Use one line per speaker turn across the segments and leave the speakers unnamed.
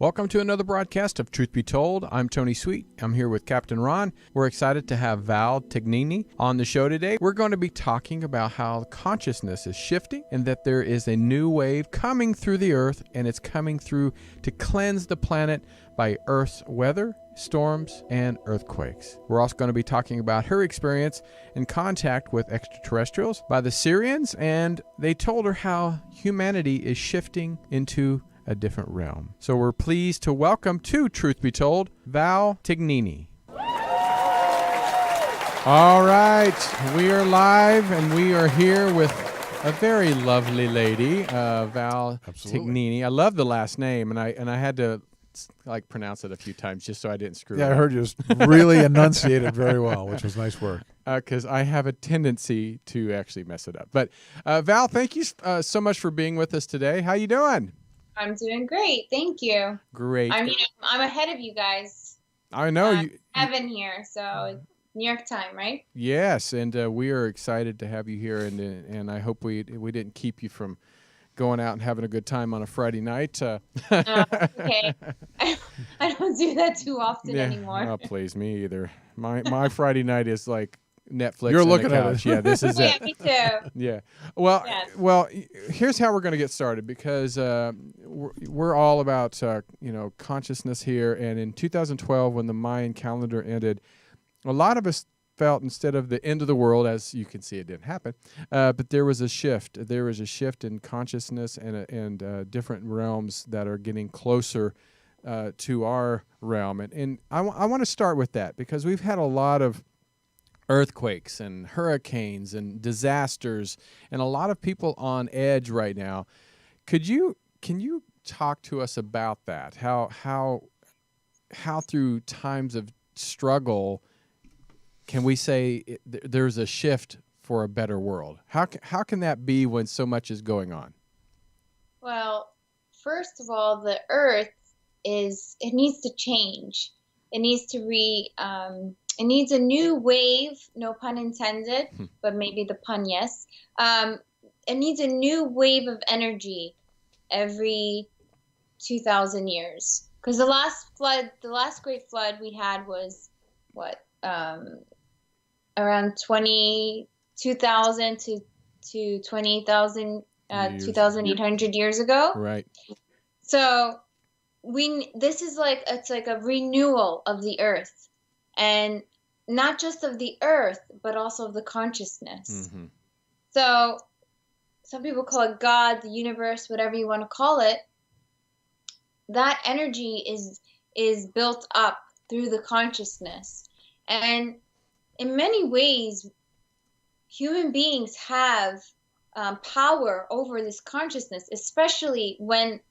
Welcome to another broadcast of Truth Be Told. I'm Tony Sweet. I'm here with Captain Ron. We're excited to have Val Tignini on the show today. We're going to be talking about how consciousness is shifting and that there is a new wave coming through the earth, and it's coming through to cleanse the planet by Earth's weather, storms, and earthquakes. We're also going to be talking about her experience in contact with extraterrestrials by the Syrians, and they told her how humanity is shifting into a different realm. So we're pleased to welcome to Truth Be Told, Val Tignini. All right, we are live and we are here with a very lovely lady, Val Tignini. I love the last name, and I had to pronounce it a few times just so I didn't screw it up.
Yeah, I heard you really enunciate it very well, which was nice work.
Because I have a tendency to actually mess it up. But Val, thank you so much for being with us today. How you doing?
I'm doing great. Thank you.
Great.
I'm ahead of you guys.
I know. You
Evan here, so New York time, right?
Yes, and we are excited to have you here, and I hope we didn't keep you from going out and having a good time on a Friday night.
Okay. I don't do that too often anymore.
Oh, please, me either. My Friday night is like Netflix.
You're
and
looking
the
at
couch.
it.
Yeah, this is
Yeah,
it.
me too.
Yeah. Well,
Yes.
well. Here's how we're going to get started, because we're all about consciousness here. And in 2012, when the Mayan calendar ended, a lot of us felt instead of the end of the world, as you can see, it didn't happen, but there was a shift. There was a shift in consciousness and different realms that are getting closer to our realm. And I want to start with that, because we've had a lot of earthquakes and hurricanes and disasters, and a lot of people on edge right now. Can you talk to us about that? How through times of struggle can we say there's a shift for a better world? How can that be when so much is going on?
Well, first of all, the Earth it needs to change. It needs to it needs a new wave, no pun intended, but maybe the pun, yes. It needs a new wave of energy every 2,000 years. Because the last great flood we had was, around 22,000 to 20,000, 2,800 years ago.
Right.
So this is it's like a renewal of the Earth. And not just of the earth, but also of the consciousness. Mm-hmm. So some people call it God, the universe, whatever you want to call it. That energy is built up through the consciousness. And in many ways, human beings have power over this consciousness, especially when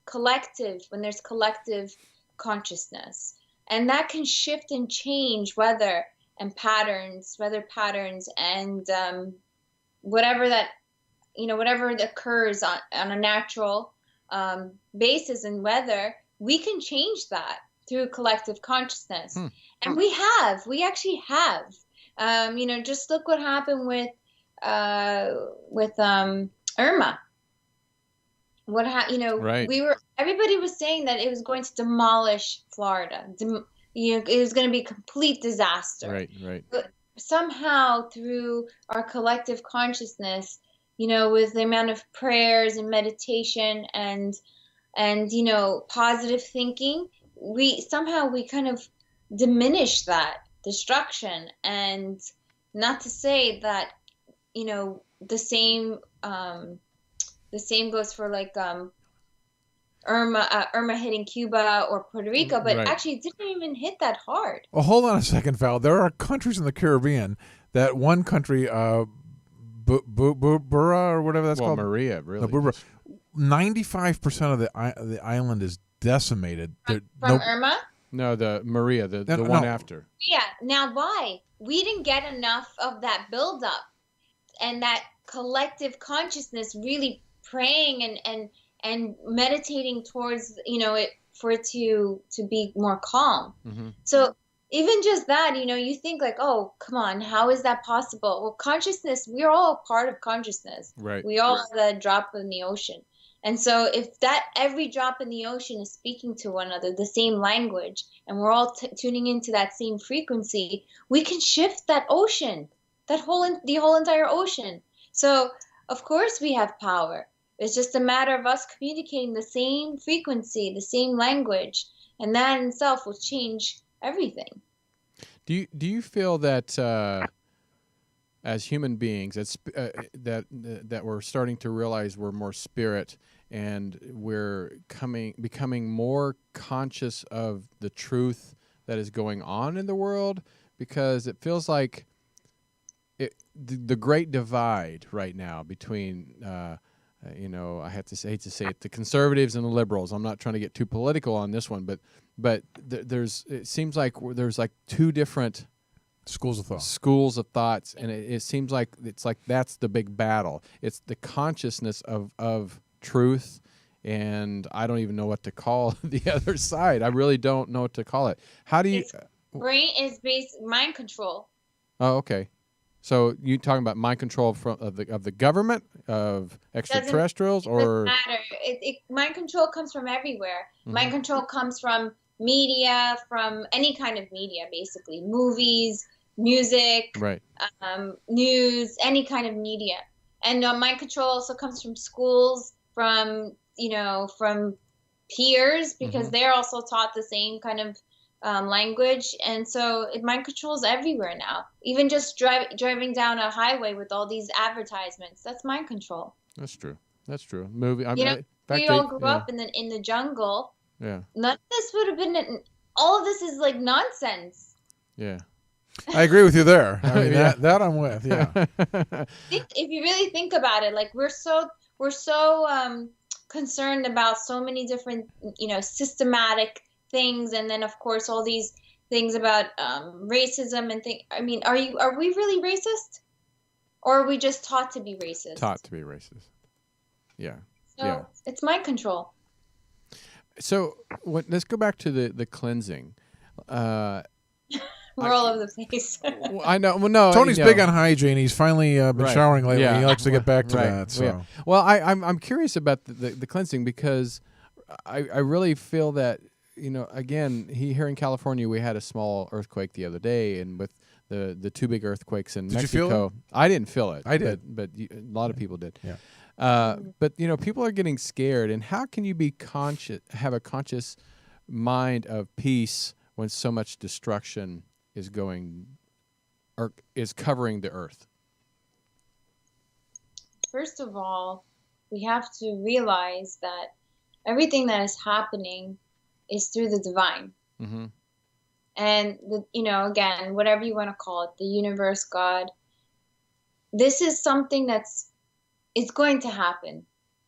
there's collective consciousness. And that can shift and change weather patterns, and whatever occurs on a natural basis in weather, we can change that through collective consciousness. And we actually have. Just look what happened with Irma.
Right.
Everybody was saying that it was going to demolish Florida. It was going to be a complete disaster.
Right.
But somehow through our collective consciousness, with the amount of prayers and meditation and positive thinking, we kind of diminish that destruction. And not to say that, the same goes for Irma hitting Cuba or Puerto Rico, but actually it didn't even hit that hard.
Well, hold on a second, Val. There are countries in the Caribbean that one country, Burra or whatever that's called.
Maria, really.
95% of the island is decimated.
From Irma?
No, the Maria, the one after.
Yeah. Now, why? We didn't get enough of that buildup and that collective consciousness really praying and meditating towards, it for it to be more calm. Mm-hmm. So even just that, you think oh, come on, how is that possible? Well, consciousness, we're all part of consciousness.
Right.
We all are the drop in the ocean. And so if that every drop in the ocean is speaking to one another the same language, and we're all tuning into that same frequency, we can shift that ocean, the whole entire ocean. So of course we have power. It's just a matter of us communicating the same frequency, the same language, and that in itself will change everything.
Do you feel that as human beings that we're starting to realize we're more spirit, and we're becoming more conscious of the truth that is going on in the world? Because it feels like the great divide right now between I hate to say it, the conservatives and the liberals. I'm not trying to get too political on this one, but it seems like there's like two different
schools of thoughts,
and it seems like that's the big battle. It's the consciousness of truth, and I don't even know what to call the other side. I really don't know what to call it. How do you?
Brain is based mind control.
Oh, okay. So you talking about mind control of the government, of extraterrestrials, or
doesn't matter. Mind control comes from everywhere. Mm-hmm. Mind control comes from media, from any kind of media, basically movies, music,
right?
News, any kind of media. And mind control also comes from schools, from peers, because mm-hmm. they're also taught the same kind of language. And so mind control is everywhere now. Even just driving down a highway with all these advertisements, that's mind control.
That's true. Movie.
We all grew up in the jungle.
Yeah.
None of this would have been. All of this is like nonsense.
Yeah.
I agree with you there. I mean, that I'm with. Yeah.
If you really think about it, like we're so concerned about so many different systematic things, and then of course all these things about racism and things. I mean, are we really racist, or are we just taught to be racist?
Taught to be racist. Yeah.
So it's mind control.
So let's go back to the cleansing.
We're all over the place.
I know. Well, no,
Tony's big on hygiene. He's finally been showering lately.
Yeah.
He likes to get back to that. So.
Yeah. Well, I'm curious about the cleansing, because I really feel that, again, here in California, we had a small earthquake the other day, and with the two big earthquakes in Mexico.
Did you feel it?
I didn't feel it.
I did.
But a lot of people did.
Yeah.
But people are getting scared, and how can you have a conscious mind of peace when so much destruction is covering the earth?
First of all, we have to realize that everything that is happening is through the divine.
Mm-hmm.
And again, whatever you want to call it, the universe, God, this is something it's going to happen.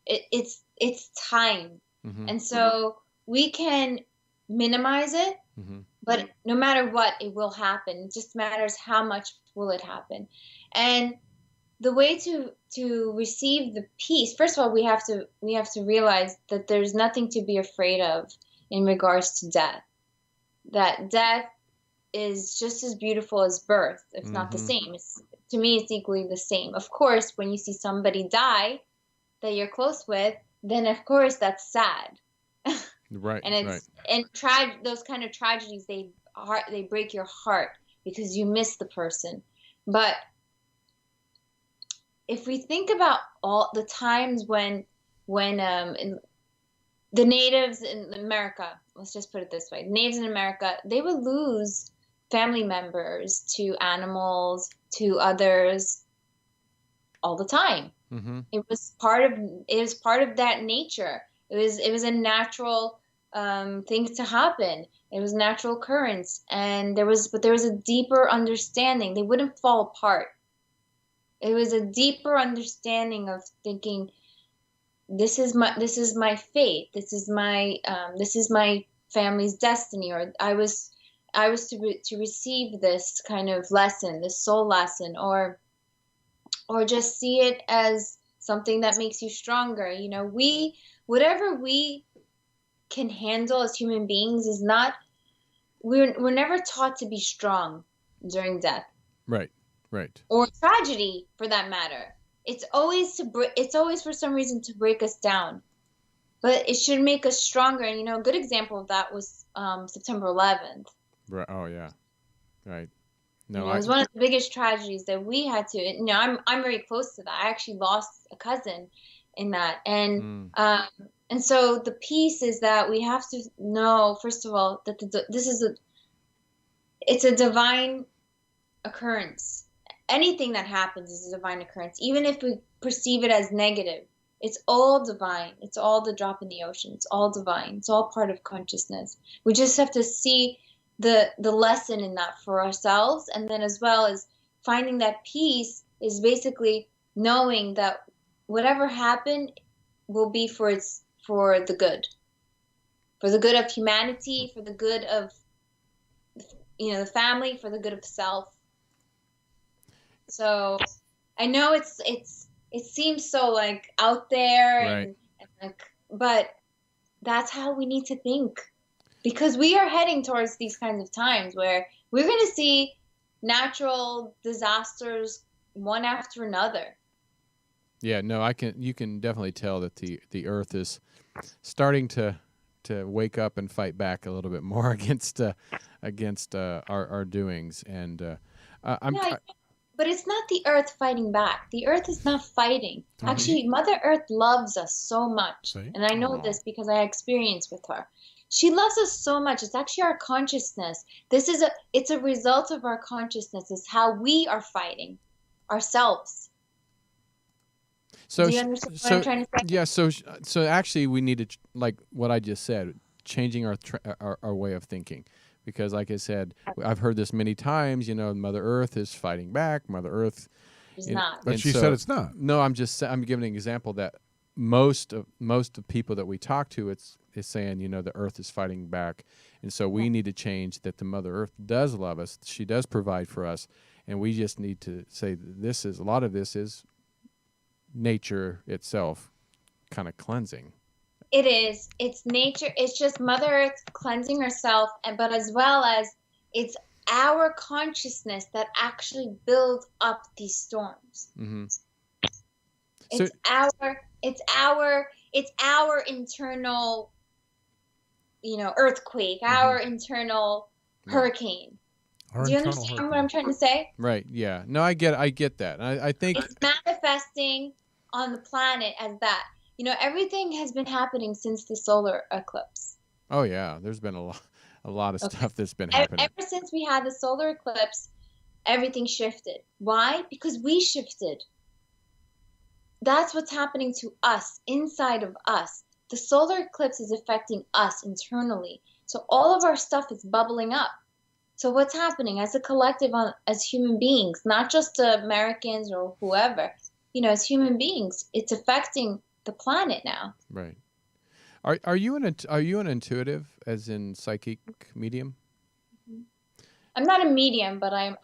It's time. Mm-hmm. And so we can minimize it, mm-hmm. but no matter what, it will happen. It just matters how much will it happen. And the way to receive the peace, first of all, we have to realize that there's nothing to be afraid of in regards to death. That death is just as beautiful as birth, if mm-hmm. not the same. To me, it's equally the same. Of course, when you see somebody die that you're close with, then of course that's sad.
Right.
And those kind of tragedies, they break your heart because you miss the person. But if we think about all the times when the natives in America, let's just put it this way, natives in America, they would lose family members to animals, to others, all the time. Mm-hmm. It was part of that nature. It was a natural thing to happen. It was a natural occurrence, and there was a deeper understanding. They wouldn't fall apart. It was a deeper understanding of thinking, this is my fate. This is my family's destiny, or I was to receive this kind of lesson, this soul lesson, or just see it as something that makes you stronger. Whatever we can handle as human beings is not. We're never taught to be strong during death.
Right.
Or tragedy, for that matter. It's always for some reason to break us down. but it should make us stronger. And a good example of that was September 11th.
Right. Oh yeah. Right.
It
No,
was one of the biggest tragedies that we had to. I'm very close to that. I actually lost a cousin in that, and so the piece is that we have to know, first of all, that it's a divine occurrence. Anything that happens is a divine occurrence, even if we perceive it as negative. It's all divine. It's all the drop in the ocean. It's all divine. It's all part of consciousness. We just have to see the lesson in that for ourselves, and then as well as finding that peace is basically knowing that whatever happened will be for the good of humanity, for the good of the family, for the good of self. So I know it seems so like out there,
right.
and but that's how we need to think, because we are heading towards these kinds of times where we're going to see natural disasters one after another.
Yeah, no, you can definitely tell that the earth is starting to wake up and fight back a little bit more against our doings, and
but it's not the earth fighting back. The earth is not fighting. Actually, Mother Earth loves us so much.
See?
And I know this because I experienced with her. She loves us so much. It's actually our consciousness. It's a result of our consciousness. It's how we are fighting ourselves.
So,
do you understand what I'm trying to say?
Yeah, so actually we need to, like what I just said, changing our way of thinking. Because like I said, I've heard this many times, Mother Earth is fighting back. Mother Earth
is not.
But she said it's not.
No, I'm giving an example that most of people that we talk to, is saying, the Earth is fighting back. And so we need to change that the Mother Earth does love us. She does provide for us. And we just need to say that a lot of this is nature itself kind of cleansing.
It is. It's nature. It's just Mother Earth cleansing herself, but as well as it's our consciousness that actually builds up these storms.
Mm-hmm.
It's our internal, earthquake, our internal hurricane. Do you understand what I'm trying to say?
Right. Yeah. No, I get that. I think
it's manifesting on the planet as that. Everything has been happening since the solar eclipse.
Oh yeah, there's been a lot of stuff that's been happening.
Ever since we had the solar eclipse, everything shifted. Why? Because we shifted. That's what's happening to us, inside of us. The solar eclipse is affecting us internally. So all of our stuff is bubbling up. So what's happening as a collective, as human beings, not just Americans or whoever, as human beings, it's affecting the planet now.
Right. Are you an intuitive, as in psychic medium?
I'm not a medium, but I'm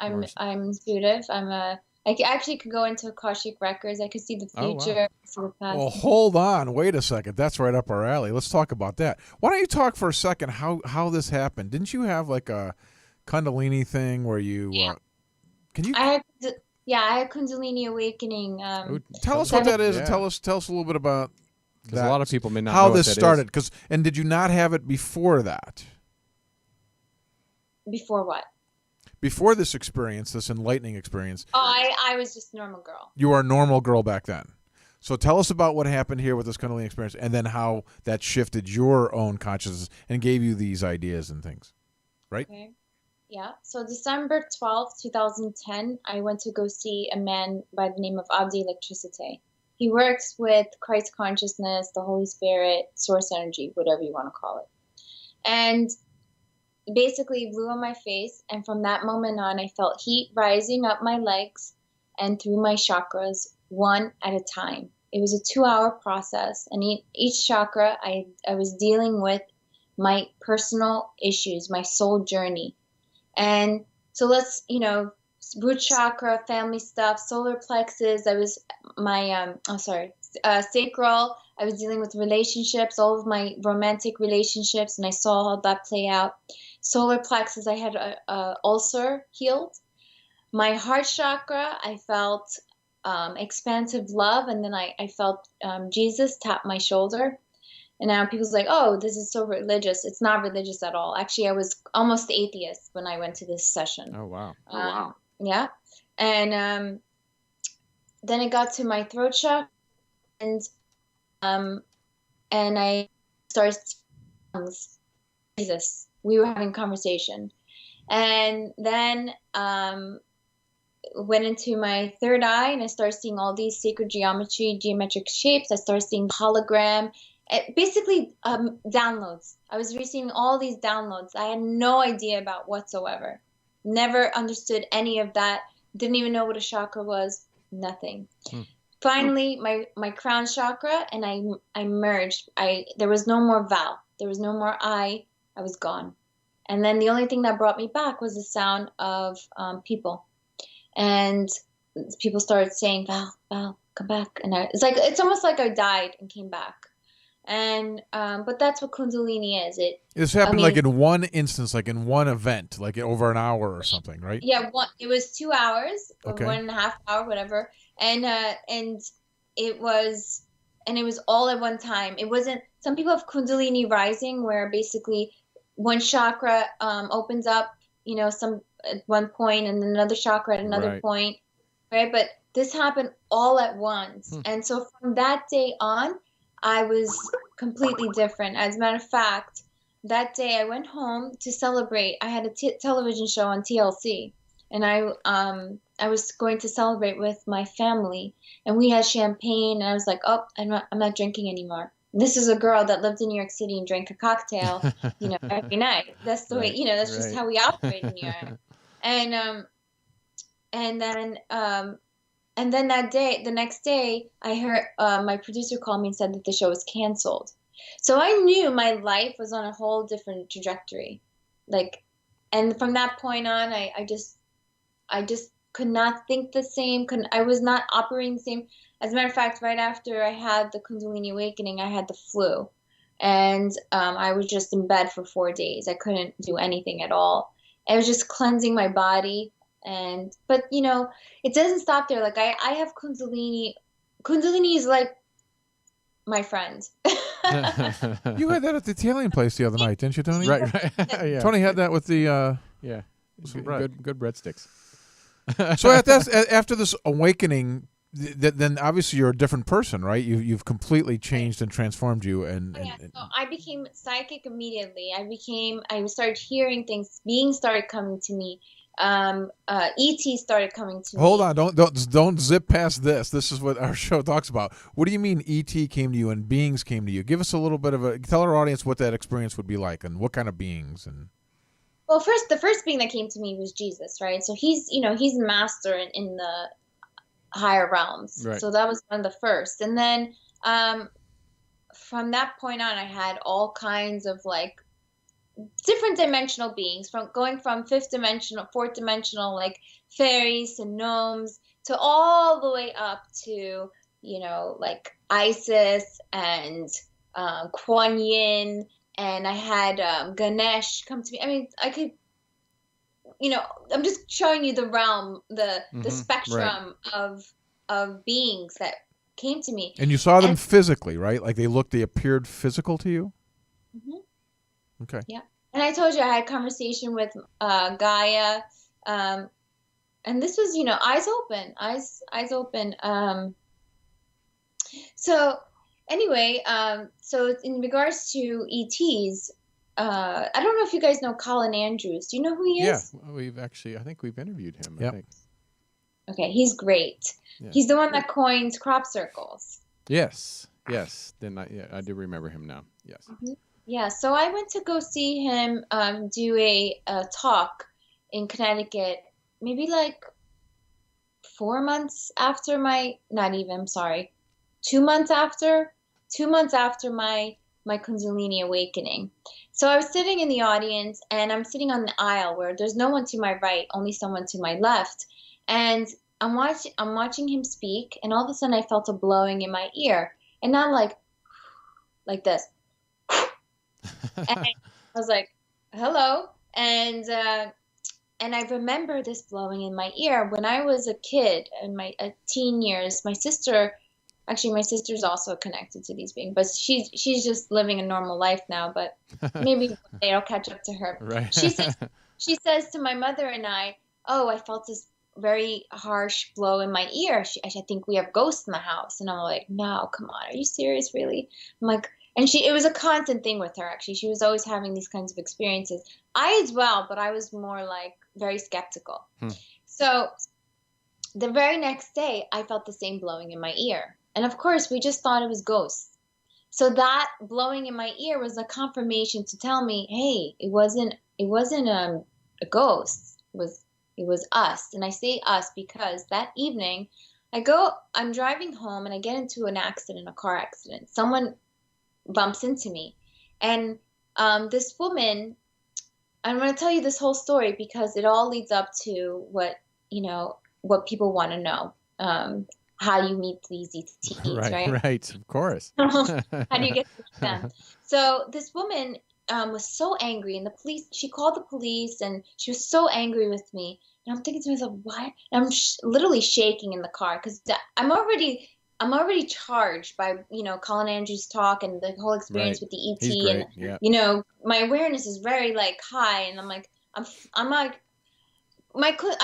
intuitive. I actually could go into Akashic records. I could see the future, see the past.
Well, hold on, wait a second. That's right up our alley. Let's talk about that. Why don't you talk for a second how this happened? Didn't you have like a Kundalini thing where you? Can you?
I had Kundalini awakening.
Tell us what that is, and tell us a little bit about that.
Because a lot of people may not
how
know
this
what that
started. And did you not have it before that?
Before what?
Before this experience, this enlightening experience.
Oh, I was just a normal girl.
You were a normal girl back then. So tell us about what happened here with this Kundalini experience, and then how that shifted your own consciousness and gave you these ideas and things. Right?
Okay. Yeah. So December 12th, 2010, I went to go see a man by the name of Abdi Electricity. He works with Christ consciousness, the Holy Spirit, source energy, whatever you want to call it. And basically blew on my face. And from that moment on, I felt heat rising up my legs and through my chakras, one at a time. It was a 2-hour process. And each chakra, I was dealing with my personal issues, my soul journey. And so let's, root chakra, family stuff, solar plexus. I was sacral. I was dealing with relationships, all of my romantic relationships, and I saw how that play out. Solar plexus, I had a ulcer healed. My heart chakra, I felt expansive love, and then I felt Jesus tap my shoulder. And now people's like, oh, this is so religious. It's not religious at all. Actually, I was almost atheist when I went to this session.
Oh, wow.
Yeah. And then it got to my throat chakra, and I started Jesus. We were having conversation. And then went into my third eye, and I started seeing all these sacred geometric shapes. I started seeing hologram. Basically, downloads. I was receiving all these downloads. I had no idea about whatsoever. Never understood any of that. Didn't even know what a chakra was. Nothing. Finally, my crown chakra, and I merged. There was no more vowel. There was no more I. I was gone. And then the only thing that brought me back was the sound of people. And people started saying, Val, come back. And it's almost like I died and came back. And but that's what Kundalini is.
This happened like in one instance, like in one event, like over an hour or something, right?
Yeah, it was 2 hours,
okay.
1.5 hours, whatever. And it was all at one time. It wasn't. Some people have Kundalini rising, where basically one chakra opens up, some at one point, and then another chakra at another point, right? But this happened all at once. And so from that day on, I was completely different. As a matter of fact, that day I went home to celebrate. I had a television show on TLC, and I was going to celebrate with my family, and we had champagne, and I was like, oh, I'm not drinking anymore. And this is a girl that lived in New York City and drank a cocktail, every night. That's the way, that's just how we operate in New York. And then the next day, I heard my producer called me and said that the show was canceled. So I knew my life was on a whole different trajectory. And from that point on, I just could not think the same. I was not operating the same. As a matter of fact, right after I had the Kundalini awakening, I had the flu. And I was just in bed for 4 days. I couldn't do anything at all. I was just cleansing my body. But it doesn't stop there. Like I have Kundalini. Kundalini is like my friend.
You had that at the Italian place the other night, didn't you, Tony?
Right. Yeah.
Tony had that with the
some good breadsticks.
So after this awakening, then obviously you're a different person, right? You've completely changed and transformed you.
So I became psychic immediately. I started hearing things. Beings started coming to me. ET started coming to me.
Hold on, don't zip past this. This is what our show talks about. What do you mean ET came to you and beings came to you? Give us a little bit of tell our audience what that experience would be like and what kind of beings and.
Well, the first being that came to me was Jesus, right? So he's master in the higher realms.
Right.
So that was one of the first. And then from that point on, I had all kinds of different dimensional beings, going from fourth dimensional, like fairies and gnomes, to all the way up to, like Isis and Kuan Yin. And I had Ganesh come to me. I mean, I could, I'm just showing you the realm, the spectrum of beings that came to me.
And you saw them physically, right? Like they appeared physical to you?
Mm-hmm.
Okay.
Yeah. And I told you I had a conversation with Gaia. And this was, eyes open. So anyway, so in regards to ETs, I don't know if you guys know Colin Andrews. Do you know who he is?
Yeah, I think we've interviewed him.
Yep.
I think.
Okay, he's great. Yeah. He's the one that coins crop circles.
Yes. Then I do remember him now. Yes.
Mm-hmm. Yeah, so I went to go see him do a talk in Connecticut, maybe 4 months after 2 months after my Kundalini awakening. So I was sitting in the audience, and I'm sitting on the aisle where there's no one to my right, only someone to my left. And I'm watching him speak, and all of a sudden I felt a blowing in my ear, and not like this. And I was like, hello. And I remember this blowing in my ear when I was a kid in my teen years. My sister Actually, my sister's also connected to these beings, but she's just living a normal life now. But maybe one day I'll catch up to her.
Right.
She says to my mother and I, "Oh, I felt this very harsh blow in my ear. I think we have ghosts in the house." And I'm like, "No, come on, are you serious, really?" I'm like, and it was a constant thing with her. Actually, she was always having these kinds of experiences. I as well, but I was more like very skeptical. So the very next day, I felt the same blowing in my ear. And of course, we just thought it was ghosts. So that blowing in my ear was a confirmation to tell me, hey, it wasn't a ghost. It was us. And I say us because that evening I'm driving home and I get into a car accident. Someone bumps into me. And this woman, I'm going to tell you this whole story because it all leads up to what people want to know. How you meet these ETs, right?
Right, of course.
How do you get to them? So this woman was so angry, and she called the police, and she was so angry with me. And I'm thinking to myself, why? And I'm literally shaking in the car because I'm already charged by Colin Andrews' talk and the whole experience with the ET,
He's great.
and my awareness is very like high, and I'm like I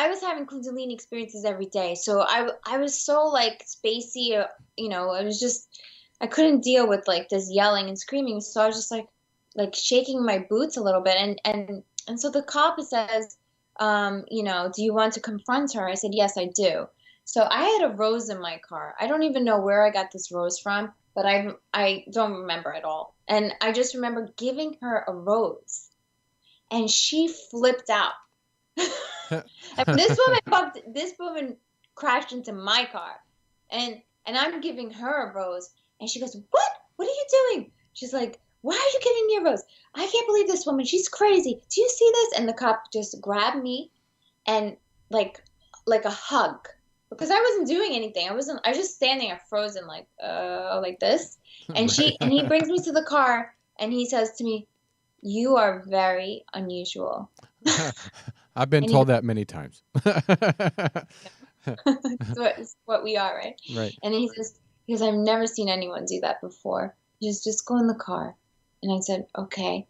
was having Kundalini experiences every day, so I was so like spacey, I couldn't deal with like this yelling and screaming, so I was just like shaking my boots a little bit, and so the cop says, do you want to confront her? I said, yes, I do. So I had a rose in my car. I don't even know where I got this rose from, but I don't remember at all, and I just remember giving her a rose, and she flipped out. And this woman crashed into my car, and I'm giving her a rose, and she goes, what are you doing? She's like, why are you giving me a rose? I can't believe this woman, she's crazy, do you see this? And the cop just grabbed me and like a hug, because I wasn't doing anything. I was just standing there frozen like this, and he brings me to the car, and he says to me, you are very unusual.
I've been told that many times.
It's what we are, right?
Right.
And he says, because I've never seen anyone do that before. He says, just go in the car. And I said, okay.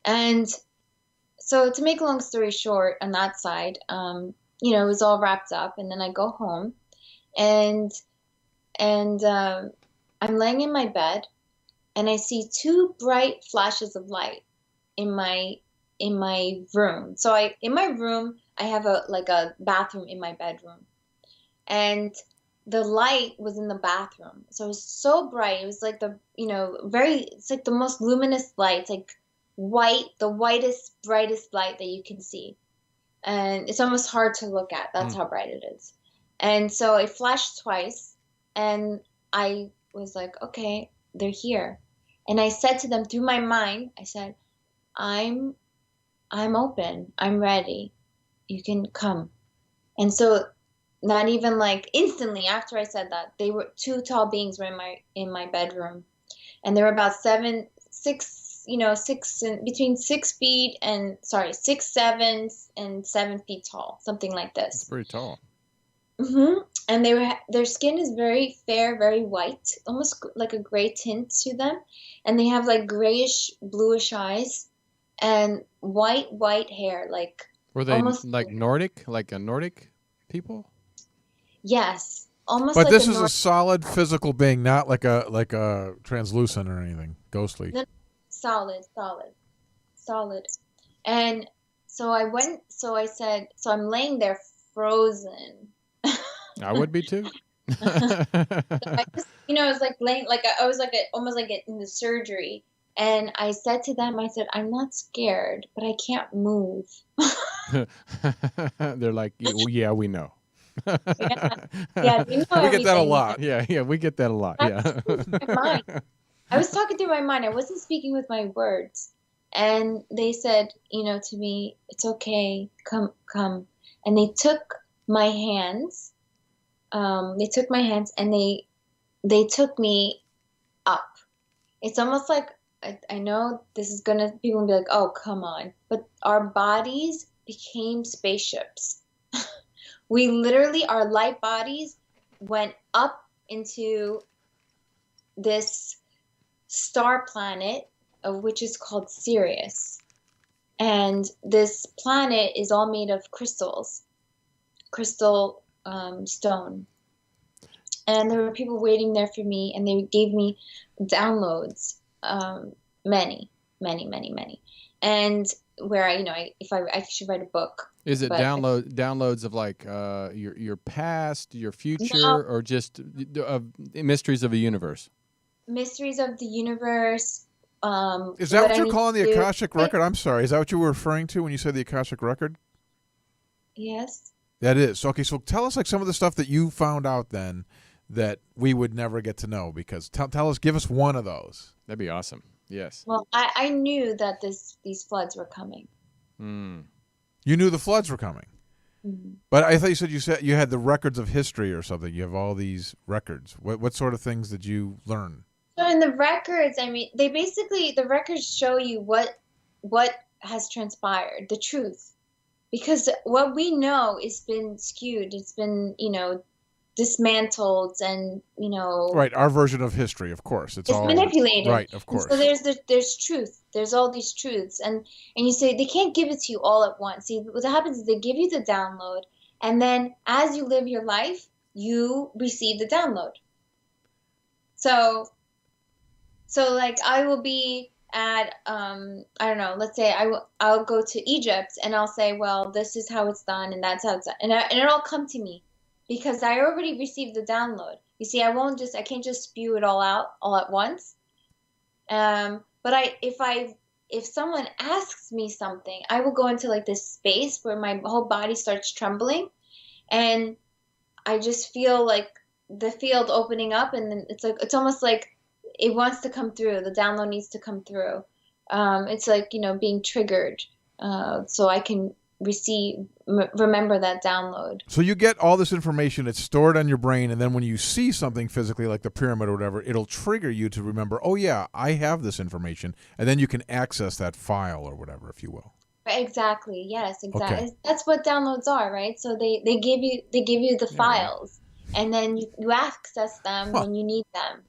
And so to make a long story short, on that side, it was all wrapped up. And then I go home, and I'm laying in my bed, and I see two bright flashes of light in my room. So in my room, I have a bathroom in my bedroom, and the light was in the bathroom. So it was so bright. It was like it's like the most luminous light. It's like white, the whitest, brightest light that you can see. And it's almost hard to look at. That's how bright it is. And so it flashed twice, and I was like, okay, they're here. And I said to them through my mind, I said, I'm open. I'm ready. You can come. And so not even like instantly after I said that, they were two tall beings were in my bedroom, and they were about 6 and between 6 feet and 6, 7 and 7 feet tall, something like this.
It's pretty tall.
And their skin is very fair, very white, almost like a gray tint to them, and they have like grayish, bluish eyes, and white hair, like.
Were they like Nordic, like a Nordic people?
Yes, almost.
But
like
this is a solid physical being, not like a translucent or anything, ghostly.
Solid. And so I said, so I'm laying there frozen.
I would be too.
So I just, I was like laying, like I was like almost like in the surgery. And I said to them, I said, I'm not scared, but I can't move.
They're like, yeah, we know.
Yeah, we
get that a lot.
Yeah, we get that a lot. Yeah.
I was talking through my mind. I wasn't speaking with my words. And they said, to me, it's okay, come. And they took my hands. And they took me up. It's almost like, I know this is people will be like, oh, come on. But our bodies became spaceships. We literally, our light bodies went up into this star planet, of which is called Sirius. And this planet is all made of crystals, crystal stone. And there were people waiting there for me, and they gave me downloads, many, many, many, many. And where I should write a book.
Is it downloads of like your past, your future,
No.
or just mysteries of the universe?
Mysteries of the universe.
Is that what you're calling the Akashic record? I'm sorry. Is that what you were referring to when you said the Akashic record?
Yes.
That is. Okay, so tell us like some of the stuff that you found out then that we would never get to know, because tell us, give us one of those.
That'd be awesome. Yes.
Well, I knew that these floods were coming.
Mm.
You knew the floods were coming.
Mm-hmm.
But I thought you said you had the records of history or something. You have all these records. What sort of things did you learn?
So in the records, I mean, the records show you what has transpired, the truth. Because what we know has been skewed. It's been, dismantled and,
Right, our version of history, of course. It's all
manipulated.
Right, of course.
And so there's truth. There's all these truths. And you say they can't give it to you all at once. See, what happens is they give you the download, and then as you live your life, you receive the download. So like I will be at I don't know, let's say I'll go to Egypt, and I'll say, well, this is how it's done, and that's how it's done, and it'll come to me because I already received the download. You see, I can't just spew it all out all at once. But if someone asks me something, I will go into like this space where my whole body starts trembling, and I just feel like the field opening up, and then it's almost like it wants to come through. The download needs to come through. It's like, being triggered, so I can remember that download.
So you get all this information, it's stored on your brain, and then when you see something physically like the pyramid or whatever, it'll trigger you to remember, oh yeah, I have this information, and then you can access that file or whatever, if you will.
Exactly. Yes, exactly.
Okay.
That's what downloads are, right? So they give you the files, and then you access them when you need them.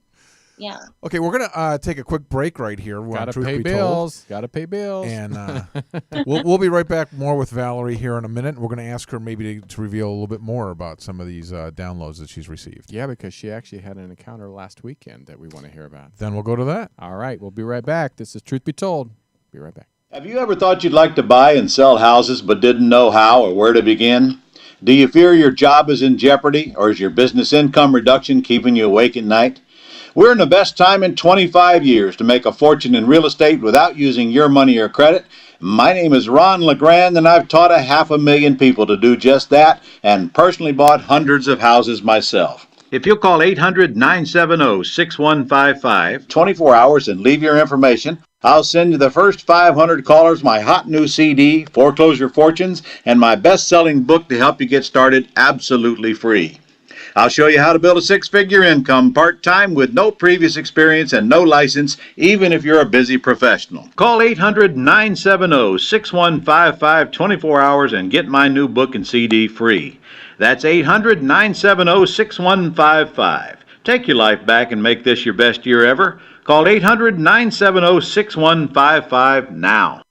Yeah.
Okay, we're gonna take a quick break right here.
Gotta pay bills. Gotta pay bills.
And we'll be right back more with Valerie here in a minute. We're gonna ask her maybe to reveal a little bit more about some of these downloads that she's received.
Yeah, because she actually had an encounter last weekend that we want to hear about.
Then we'll go to that.
All right, we'll be right back. This is Truth Be Told. Be right back.
Have you ever thought you'd like to buy and sell houses but didn't know how or where to begin? Do you fear your job is in jeopardy, or is your business income reduction keeping you awake at night? We're in the best time in 25 years to make a fortune in real estate without using your money or credit. My name is Ron LeGrand, and I've taught 500,000 people to do just that, and personally bought hundreds of houses myself. If you'll call 800-970-6155, 24 hours, and leave your information, I'll send you the first 500 callers my hot new CD, Foreclosure Fortunes, and my best-selling book to help you get started absolutely free. I'll show you how to build a six-figure income part-time with no previous experience and no license, even if you're a busy professional. Call 800-970-6155, 24 hours, and get my new book and CD free. That's 800-970-6155. Take your life back and make this your best year ever. Call 800-970-6155 now.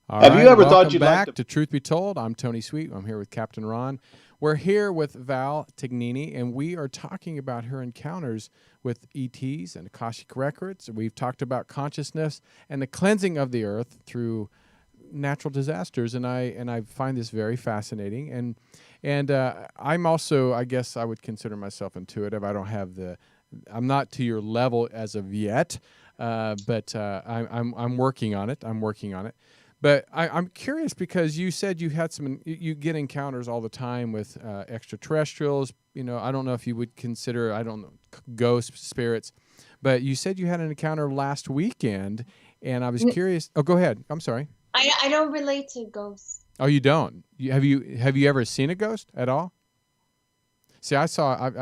All
Have
right,
you ever
welcome
thought you'd
back
like
to Truth Be Told? I'm Tony Sweet. I'm here with Captain Ron. We're here with Val Tignini, and we are talking about her encounters with ETs and Akashic Records. We've talked about consciousness and the cleansing of the earth through natural disasters, and I find this very fascinating. And I'm also, I guess I would consider myself intuitive. I'm not to your level as of yet, but I'm working on it. But I'm curious because you said you had you get encounters all the time with extraterrestrials. I don't know if you would consider, ghosts, spirits, but you said you had an encounter last weekend, and I was curious. Oh, go ahead. I'm sorry.
I don't relate to ghosts.
Oh, you don't? Have you ever seen a ghost at all? See, I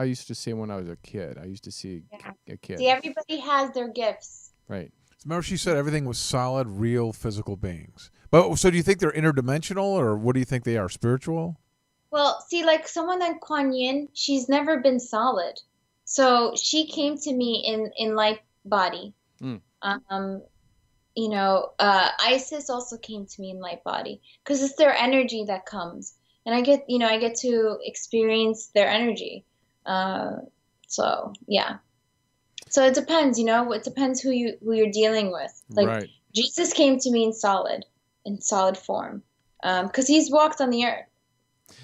used to see when I was a kid. I used to see a kid.
See, everybody has their gifts.
Right.
Remember, she said everything was solid, real, physical beings. But so, do you think they're interdimensional, or what do you think they are? Spiritual?
Well, see, like someone like Kuan Yin, she's never been solid. So she came to me in light body.
Mm.
Isis also came to me in light body because it's their energy that comes, and I get to experience their energy. So yeah. So it depends, it depends who you're dealing with. Like
Right.
Jesus came to me in solid form, because he's walked on the earth.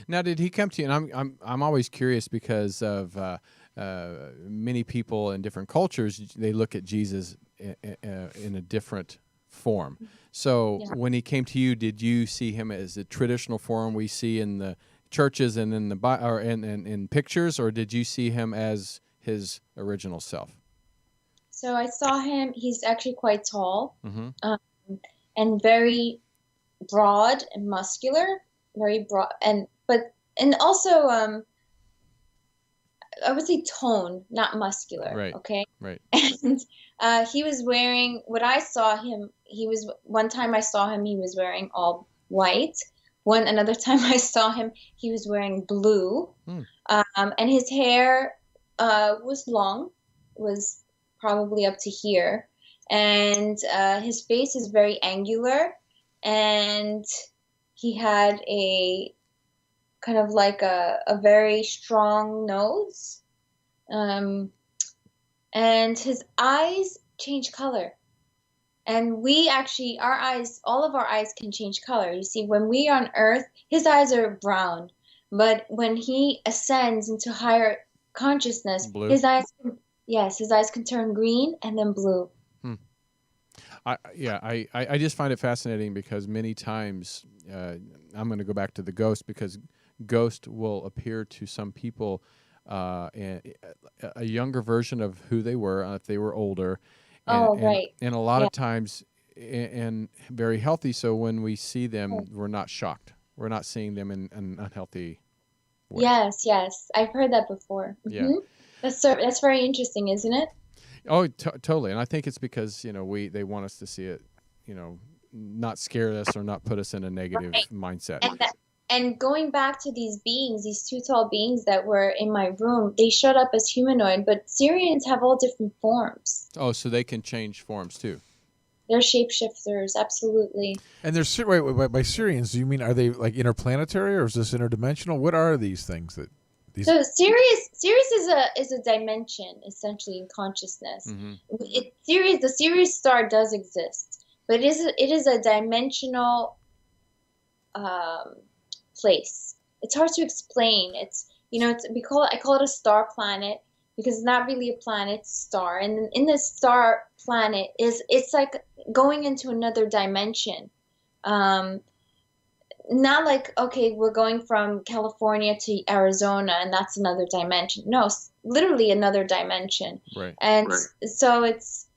Now, did he come to you? And I'm always curious because of many people in different cultures. They look at Jesus in a different form. So when he came to you, did you see him as a traditional form we see in the churches and in in pictures, or did you see him as his original self?
So I saw him. He's actually quite tall,
Mm-hmm.
And very broad and muscular, very broad, and also I would say tone, not muscular.
Right.
Okay.
Right.
And he was wearing, what I saw him. One time I saw him. He was wearing all white. Another time I saw him, he was wearing blue. And his hair was long, was probably up to here, and his face is very angular, and he had a kind of like a very strong nose, and his eyes change color. And we actually, all of our eyes can change color. You see, when we are on Earth, his eyes are brown, but when he ascends into higher consciousness,
Blue.
his eyes can turn green and then blue.
I just find it fascinating because many times I'm going to go back to the ghost, because ghost will appear to some people a younger version of who they were if they were older.
Right.
And a lot of times, and very healthy. So when we see them, we're not shocked. We're not seeing them in an unhealthy way.
Yes. I've heard that before.
Yeah.
That's very interesting, isn't it?
Oh, totally. And I think it's because, they want us to see it, not scare us or not put us in a negative mindset.
And going back to these beings, these two tall beings that were in my room, they showed up as humanoid, but Syrians have all different forms.
Oh, so they can change forms too.
They're shapeshifters, absolutely.
And they're by Syrians, do you mean, are they like interplanetary, or is this interdimensional? What are these things that these?
So Sirius is a dimension, essentially, in consciousness.
Mm-hmm.
The Sirius star does exist, but it is a dimensional place. It's hard to explain. I call it a star planet, because it's not really a planet, it's a star. And in this star planet it's like going into another dimension. Not like, okay, we're going from California to Arizona and that's another dimension. No, literally another dimension.
Right.
And so it's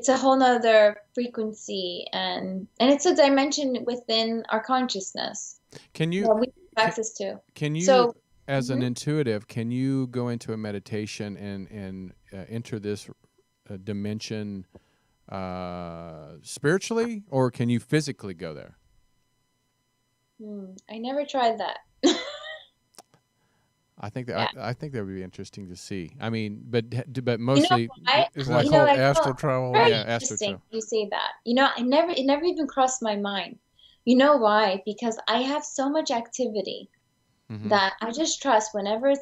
a whole nother frequency, and it's a dimension within our consciousness.
Can you
we have access to.
Can you,
so,
as an intuitive, can you go into a meditation and enter this dimension spiritually, or can you physically go there?
I never tried that.
I think that would be interesting to see. I mean, but mostly
isn't that called astral travel?
Yeah, astral travel. You say that. It never even crossed my mind. You know why? Because I have so much activity that I just trust whenever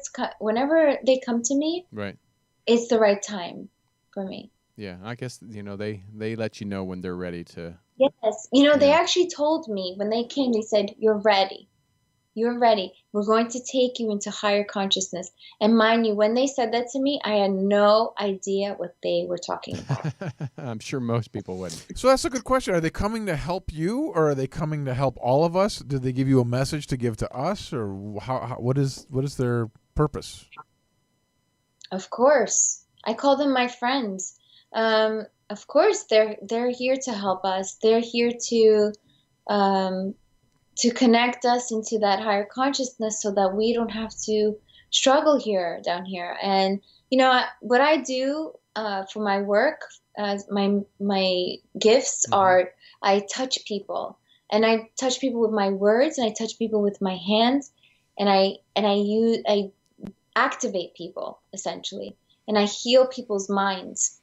they come to me.
Right.
It's the right time for me.
Yeah, I guess they let you know when they're ready to.
Yes, they actually told me when they came. They said, "You're ready. You're ready. We're going to take you into higher consciousness." And mind you, when they said that to me, I had no idea what they were talking about.
I'm sure most people wouldn't.
So that's a good question. Are they coming to help you, or are they coming to help all of us? Did they give you a message to give to us, or what is their purpose?
Of course, I call them my friends. Of course, they're here to help us. They're here to connect us into that higher consciousness, so that we don't have to struggle down here. And what I do for my work, my gifts are, I touch people, and I touch people with my words, and I touch people with my hands, and I activate people, essentially. and I heal people's minds.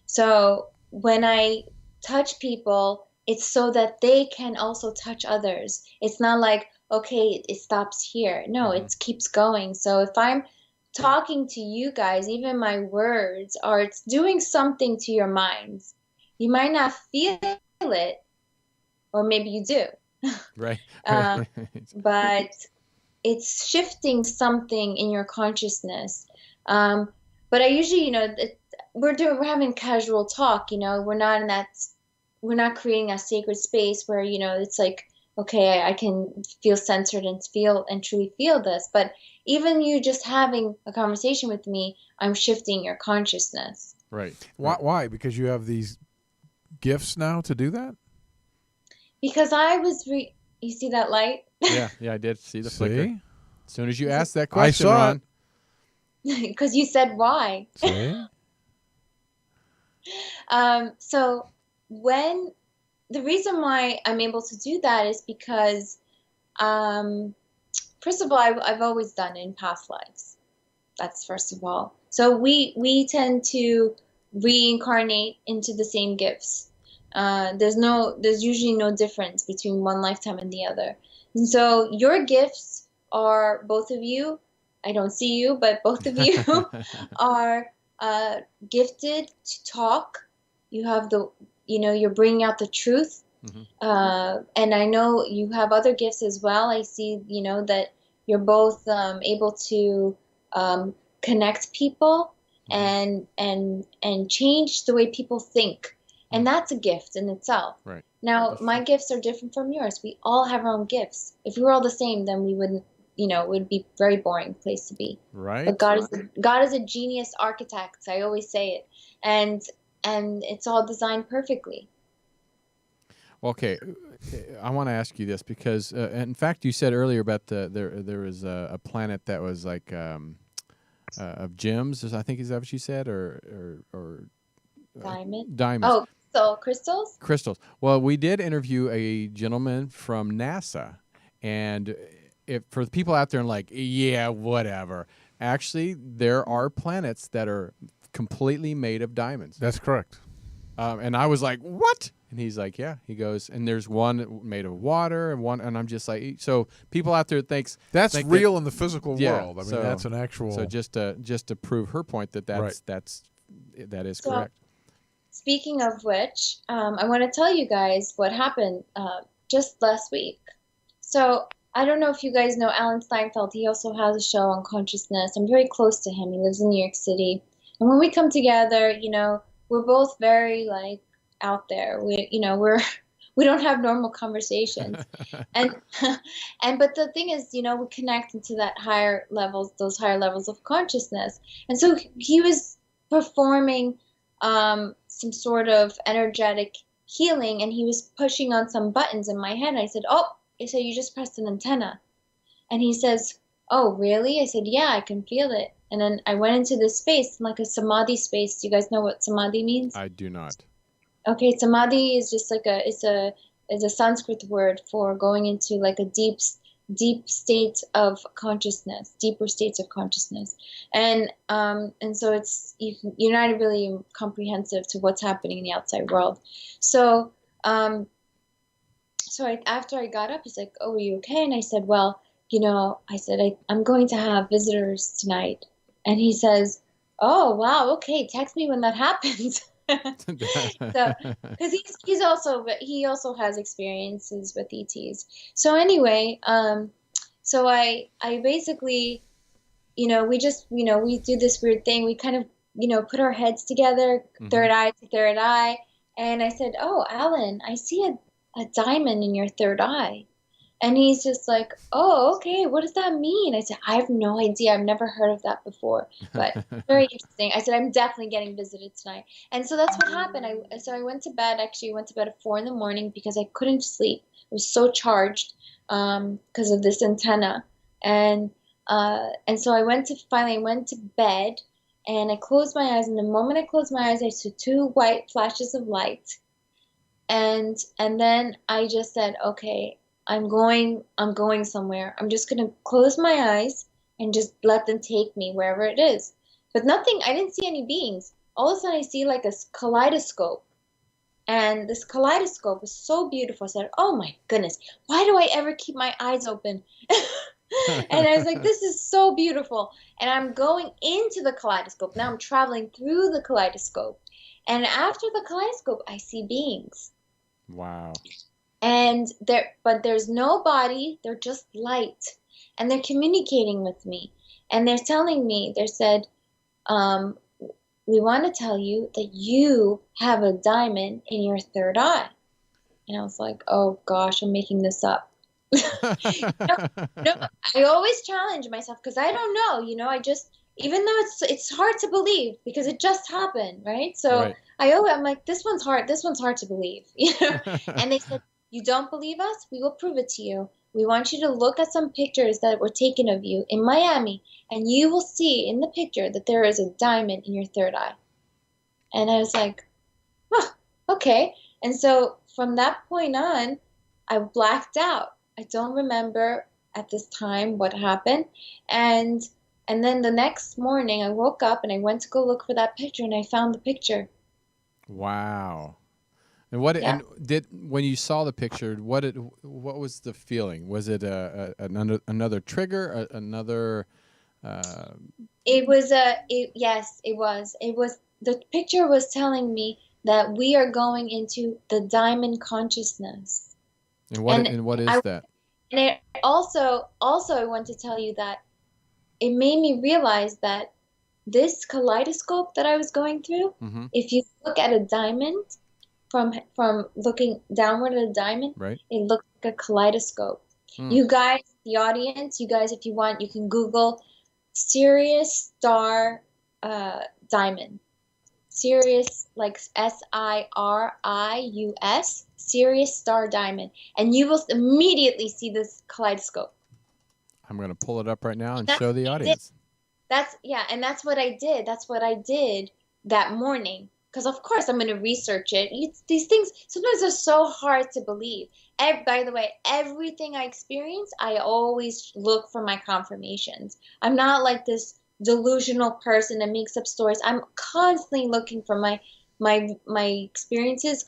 So when I touch people, it's so that they can also touch others. It's not like, okay, it stops here. No, it keeps going. So if I'm talking to you guys, even my words are, it's doing something to your minds. You might not feel it, or maybe you do.
Right.
But it's shifting something in your consciousness. But I usually, we're having casual talk, we're not creating a sacred space where, it's like, okay, I can feel censored and truly feel this. But even you just having a conversation with me, I'm shifting your consciousness.
Right.
Why? Because you have these gifts now to do that?
Because you see that light?
Yeah, I did see the flicker.
See?
As soon as you asked that question,
I saw
Ron.
Because you said why.
See?
So the reason why I'm able to do that is because, first of all, I've always done it in past lives. That's first of all. So we tend to reincarnate into the same gifts. There's usually no difference between one lifetime and the other. And so your gifts are, both of you, I don't see you, but both of you are gifted to talk. You have you're bringing out the truth. And I know you have other gifts as well. I see, that you're both able to connect people and change the way people think. And that's a gift in itself.
Right.
Now, my gifts are different from yours. We all have our own gifts. If we were all the same, then we wouldn't, it would be a very boring place to be.
Right.
But God is a genius architect. I always say it. And it's all designed perfectly.
Okay, I want to ask you this because, in fact, you said earlier about there was a planet that was like of gems. I think is that what you said, or
Diamonds.
diamonds.
Oh, so crystals.
Crystals. Well, we did interview a gentleman from NASA, and for the people out there and like, yeah, whatever. Actually, there are planets that are completely made of diamonds.
That's correct.
And I was like, what? And he's like, yeah. He goes, and there's one made of water and I'm just like, so people out there think
real in the physical
yeah,
world. I mean, that's an actual.
So just to prove her point that is
So,
correct.
Speaking of which, I want to tell you guys what happened just last week. So I don't know if you guys know Alan Steinfeld. He also has a show on consciousness. I'm very close to him. He lives in New York City. And when we come together, we're both very like out there. We don't have normal conversations. and but the thing is, we connect into those higher levels of consciousness. And so he was performing some sort of energetic healing, and he was pushing on some buttons in my head. And I said, you just pressed an antenna. And he says, oh, really? I said, yeah, I can feel it. And then I went into this space, like a Samadhi space. Do you guys know what Samadhi means?
I do not.
Okay, Samadhi is just like it's a Sanskrit word for going into like a deep state of consciousness, deeper states of consciousness. And so you're not really comprehensive to what's happening in the outside world. So after I got up, he's like, oh, are you okay? And I said, well, I'm going to have visitors tonight. And he says, oh, wow, okay, text me when that happens. So, because he also has experiences with ETs. So anyway, so I basically, we just, we do this weird thing. We kind of, put our heads together, third eye to third eye. And I said, oh, Alan, I see a diamond in your third eye. And he's just like, oh, okay, what does that mean? I said, I have no idea. I've never heard of that before, but very interesting. I said, I'm definitely getting visited tonight. And so that's what happened. I went to bed, actually went to bed at 4 a.m. because I couldn't sleep. I was so charged because of this antenna. And so I went to bed and I closed my eyes. And the moment I closed my eyes, I saw 2 white flashes of light. And then I just said, okay, I'm going somewhere. I'm just going to close my eyes and just let them take me wherever it is. but nothing. I didn't see any beings. All of a sudden, I see like a kaleidoscope. And this kaleidoscope was so beautiful. I said, oh my goodness, why do I ever keep my eyes open? And I was like, this is so beautiful. And I'm going into the kaleidoscope. Now I'm traveling through the kaleidoscope. And after the kaleidoscope, I see beings.
Wow.
And but there's no body. They're just light. And they're communicating with me. And they're telling me, they said, we want to tell you that you have a diamond in your third eye. And I was like, oh gosh, I'm making this up. No, I always challenge myself because I don't know, I just, even though it's hard to believe because it just happened, right? So
Right.
I'm like, this one's hard to believe, And they said, you don't believe us? We will prove it to you. We want you to look at some pictures that were taken of you in Miami, and you will see in the picture that there is a diamond in your third eye. And I was like, oh, okay. And so from that point on, I blacked out. I don't remember at this time what happened. And then the next morning I woke up and I went to go look for that picture, and I found the picture.
Wow. And what
Yeah.
and when you saw the picture, what was the feeling? Was it another trigger, another
It was yes, it was. The picture was telling me that we are going into the diamond consciousness.
and what is that?
And it also I want to tell you that it made me realize that this kaleidoscope that I was going through,
Mm-hmm.
if you look at a diamond from looking downward at a diamond,
Right.
it looks like a kaleidoscope. You guys, the audience, if you want, you can Google Sirius Star Diamond. Sirius, like Sirius, Sirius Star Diamond, and you will immediately see this kaleidoscope.
I'm going to pull it up right now and
That's
show the
what I
audience.
And that's what I did. That's what I did that morning. Because of course I'm going to research it. These things sometimes are so hard to believe. By the way, everything I experience, I always look for my confirmations. I'm not like this delusional person that makes up stories. I'm constantly looking for my experiences.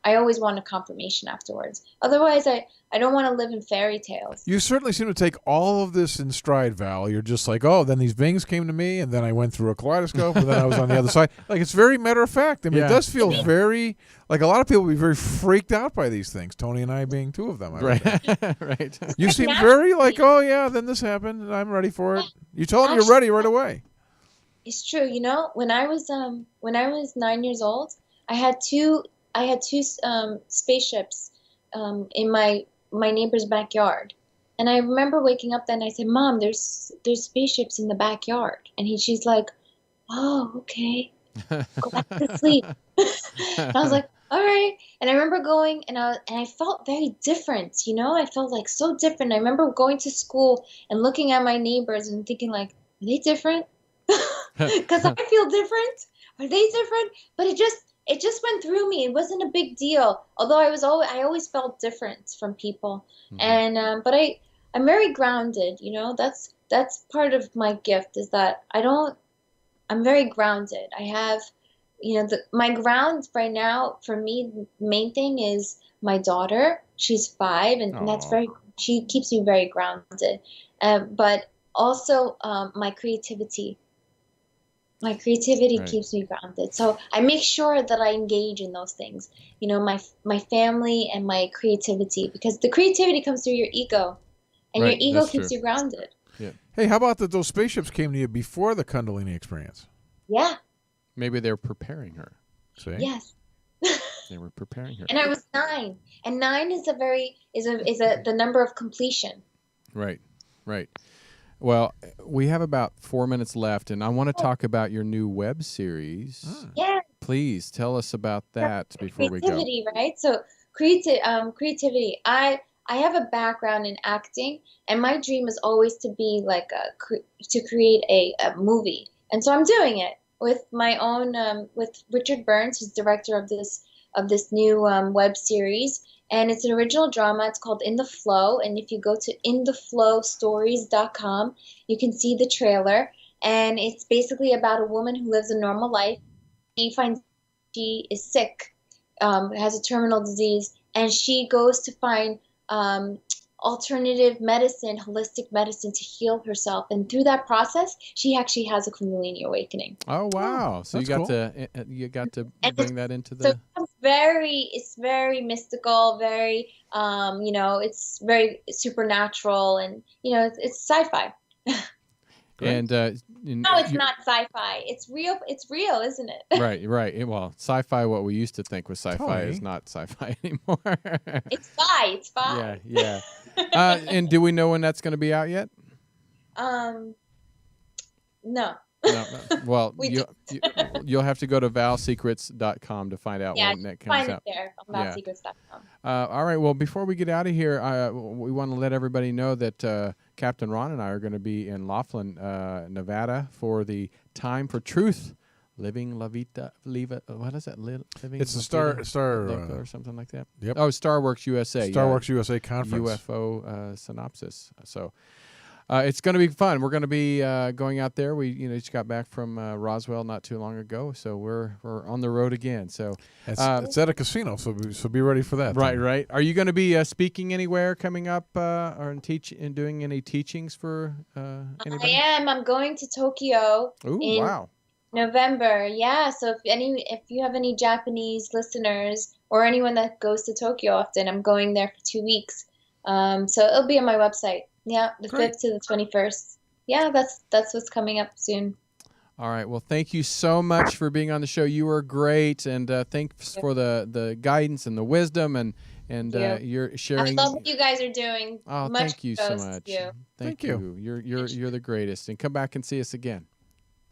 I always want a confirmation afterwards. Otherwise, I don't want to live in fairy tales.
You certainly seem to take all of this in stride, Val. You're just like, oh, then these beings came to me, and then I went through a kaleidoscope, and then I was on the other side. Like, it's very matter of fact. I mean,
Yeah.
it does feel very, like a lot of people would be very freaked out by these things, Tony and I being two of them. I would think.
Right. Right.
You seem very like, oh, yeah, then this happened, and I'm ready for it. You told them you're ready right away.
It's true. When I was 9 years old, I had two spaceships in my neighbor's backyard. And I remember waking up then and I said, Mom, there's spaceships in the backyard. And she's like, oh, okay. Go back to sleep. And I was like, all right. And I remember going and I felt very different, I felt like so different. I remember going to school and looking at my neighbors and thinking like, are they different? Because I feel different. Are they different? But it just went through me. It wasn't a big deal. Although I always felt different from people.
Mhm.
And but I'm very grounded. That's part of my gift is that I'm very grounded. I have, my ground right now for me. The main thing is my daughter. She's 5, and that's
Aw.
she keeps me very grounded. But also my creativity. My creativity
Right.
keeps me grounded. So I make sure that I engage in those things. My family and my creativity, because the creativity comes through your ego, and
Right,
your ego
that's
keeps
true.
you grounded.
Hey, how about that those spaceships came to you before the Kundalini experience?
Yeah.
Maybe they're preparing her.
See?
Yes.
They were preparing her.
And I was 9, and 9 is the number of completion.
Right. Right. Well, we have about 4 minutes left, and I want to talk about your new web series.
Yeah.
Please tell us about that before we go.
Creativity, right? So creativity. I have a background in acting, and my dream is always to be like to create a movie, and so I'm doing it with my own with Richard Burns, who's director of this new web series, and it's an original drama. It's called In the Flow, and if you go to intheflowstories.com, you can see the trailer. and it's basically about a woman who lives a normal life. She finds she is sick, has a terminal disease, and she goes to find alternative medicine, holistic medicine to heal herself. And through that process, she actually has a Kundalini awakening.
Oh wow! So you got
cool.
to
And
bring that into
So
the.
it's very mystical, very it's very supernatural, and it's sci-fi.
And
No, it's not sci-fi. It's real. It's real, isn't it?
right. Well, sci-fi. What we used to think was sci-fi is
Totally.
not sci-fi anymore.
It's fi. It's fi.
Yeah. And do we know when that's going to be out yet?
No.
No. Well,
We
you'll have to go to valsecrets.com to find out
Yeah,
when that comes
find
out.
it there on
Yeah.
valsecrets.com.
All right. Well, before we get out of here, we want to let everybody know that Captain Ron and I are going to be in Laughlin, Nevada, for the Time for Truth, Living La Vida, what is that? Living
It's
La
the
Vida
Star
Loca or something like that.
Yep.
Oh, Starworks USA.
Starworks USA conference.
UFO synopsis. So. It's going to be fun. We're going to be going out there. We just got back from Roswell not too long ago, so we're on the road again. So
It's at a casino, so be ready for that.
right. Are you going to be speaking anywhere coming up, or doing any teachings for anybody?
I am. I'm going to Tokyo
Ooh,
in
wow.
November. Yeah. So if you have any Japanese listeners or anyone that goes to Tokyo often, I'm going there for 2 weeks. So it'll be on my website. Yeah, the
Great.
5th to the 21st. Yeah, that's what's coming up soon.
All right. Well, thank you so much for being on the show. You were great, and thanks for the guidance and the wisdom and your sharing.
I love what you guys are doing.
Oh,
Much
thank you so
kudos to
much.
you.
Thank
you.
You're the greatest. And come back and see us again.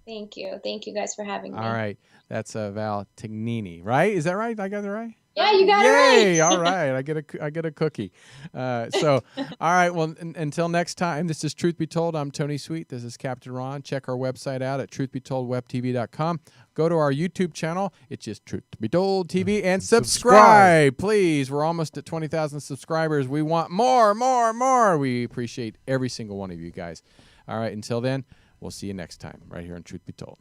Thank you. Thank you guys for having me.
All right. That's Val Tignini, right? Is that right? I got it right?
Yeah, you got
Yay!
it right.
All right. I get a cookie. So, all right. Well, until next time, this is Truth Be Told. I'm Tony Sweet. This is Captain Ron. Check our website out at truthbetoldwebtv.com. Go to our YouTube channel. It's just Truth Be Told TV and subscribe. Please. We're almost at 20,000 subscribers. We want more. We appreciate every single one of you guys. All right. Until then, we'll see you next time right here on Truth Be Told.